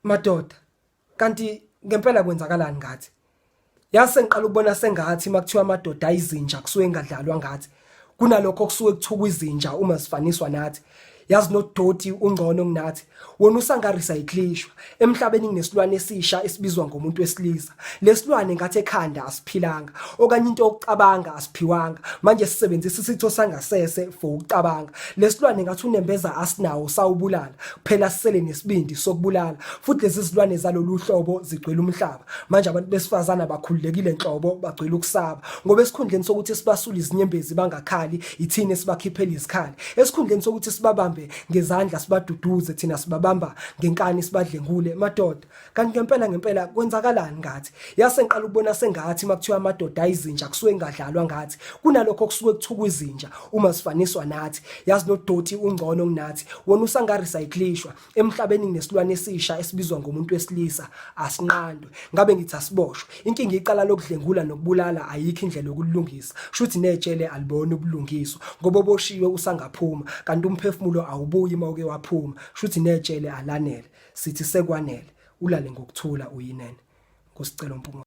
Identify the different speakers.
Speaker 1: Madoda, kanti ngempela kwenzakalani ngathi? Yase ngiqala ukubona sengathi makuthiwa amadoda ayizinja kusuke engadlalwa ngathi. Kunalokho kusuke kuthukwa izinja uma sifaniswa nathi. Yazi nodoti ungcono kunathi. Wona usanga-recyclishwa. Emhlabeni kunesilwane esisha esibizwa ngomuntu wesilisa. Lesilwane ngathi ekhanda asiphilanga okanye into yokucabanga asiphiwanga. Manje sisebenzisa isitho sangasese for ukucabanga. Lesilwane ngathi unembeza asinawo sawubulala. Kuphela sisele nesibindi sokubulala. Futhi lezi zilwane zalolu hlobo zigcwele umhlaba. Manje abantu besifazana bakhululekile enhlobo bagcwele ukusaba. Ngoba esikhundleni sokuthi sibasule izinyembezi bangakhali, ithini esibakhiphela izikhali. Esikhundleni sokuthi sibabambe ngezandla sibaduduze thina sibabamba ngenkani sibadlengule madoda. Kanti ngempela kwenzakalani ngathi? Yase ngiqala ukubona sengathi makuthiwa amadoda ayizinja kusuke engadlalwa ngathi. Kunalokho kusuke kuthukwa izinja uma sifaniswa nathi. Yazi nodoti ungcono kunathi. Wona usanga-recyclishwa. Emhlabeni kunesilwane esisha esibizwa ngomuntu wesilisa asinqandwe. Ngabe ngithi asiboshwe. Inkinga iqala lokudlengula nokubulala ayikho indlela yokulungisa. Shuthi netshele alibone ubulungiswa ngoba oboshiwe usangaphuma kanti umphefumulo awubuyi mawuke waphuma. Shuthi netshele alanele. Sithi sekwanele. Ulale ngokuthula uyinene. Kusicela Mpungose.